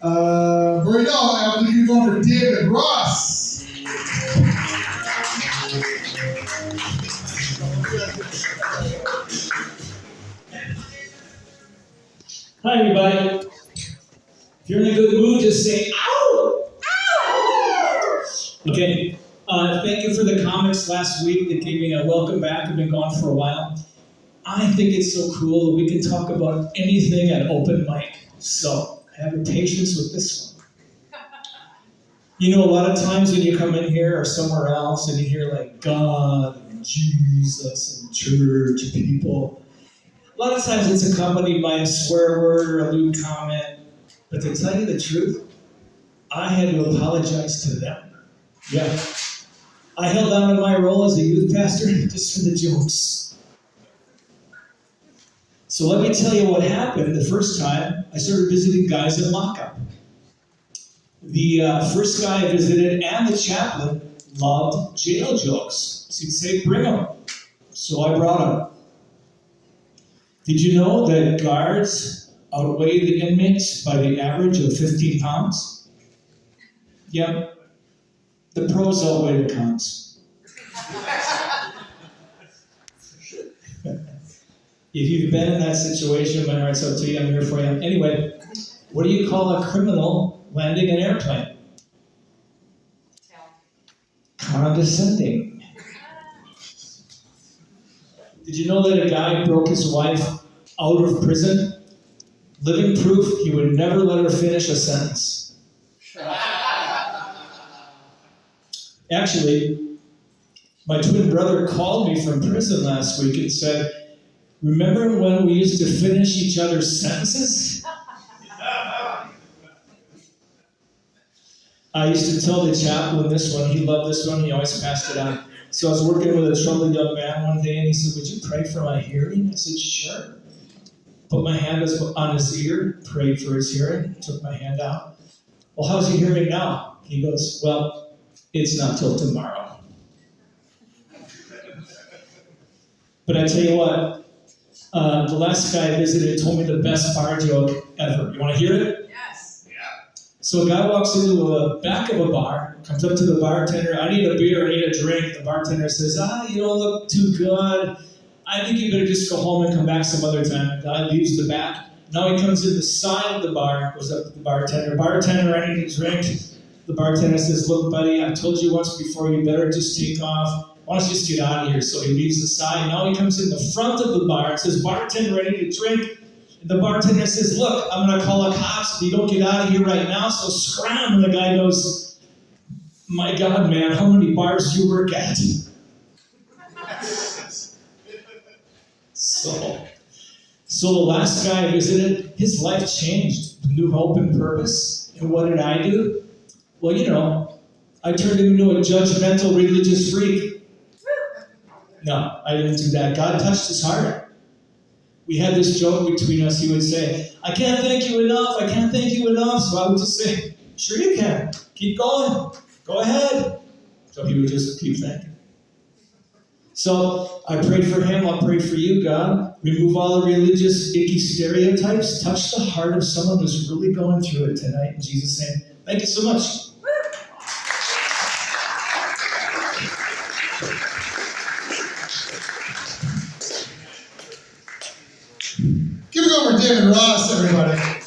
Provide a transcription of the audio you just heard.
Right now, I'm looking to go for David Ross. Hi, everybody. If you're in a good mood, just say, ow! Ow! Okay. Thank you for the comments last week that gave me a welcome back. I've been gone for a while. I think it's so cool that we can talk about anything at open mic. So, have patience with this one. You know, a lot of times when you come in here or somewhere else and you hear like God and Jesus and church people, a lot of times it's accompanied by a swear word or a lewd comment. But to tell you the truth, I had to apologize to them. Yeah. I held on to my role as a youth pastor just for the jokes. So let me tell you what happened the first time I started visiting guys in lockup. The first guy I visited and the chaplain loved jail jokes. So he'd say, bring them. So I brought them. Did you know that guards outweigh the inmates by the average of 15 pounds? Yep. The pros outweigh the cons. If you've been in that situation, my heart's out to you, I'm here for you. Anyway, what do you call a criminal landing an airplane? Condescending. Did you know that a guy broke his wife out of prison? Living proof he would never let her finish a sentence. Actually, my twin brother called me from prison last week and said, remember when we used to finish each other's sentences? I used to tell the chaplain this one. He loved this one. He always passed it on. So I was working with a troubled young man one day, and he said, would you pray for my hearing? I said, sure. Put my hand on his ear, prayed for his hearing, took my hand out. Well, how's your hearing now? He goes, well, it's not till tomorrow. But I tell you what, the last guy I visited told me the best bar joke ever. You want to hear it? Yes. Yeah. So a guy walks into the back of a bar, comes up to the bartender, I need a beer, I need a drink. The bartender says, you don't look too good. I think you better just go home and come back some other time. The guy leaves the back. Now he comes in the side of the bar, goes up to the bartender. Bartender, I need a drink. The bartender says, look, buddy, I told you once before, you better just take off. Why don't you just get out of here? So he leaves the side. Now he comes in the front of the bar and says, bartender, I need a drink. And the bartender says, look, I'm going to call the cops if you don't get out of here right now. So scram. And the guy goes, my God, man, how many bars do you work at? So the last guy I visited, his life changed. New hope and purpose. And what did I do? Well, you know, I turned him into a judgmental religious freak. No, I didn't do that. God touched his heart. We had this joke between us. He would say, I can't thank you enough. I can't thank you enough. So I would just say, sure you can. Keep going. Go ahead. So he would just keep thanking. So I prayed for him. I'll pray for you, God. Remove all the religious, icky stereotypes. Touch the heart of someone who's really going through it tonight. In Jesus' name. Thank you so much. Give it over to David Ross, everybody.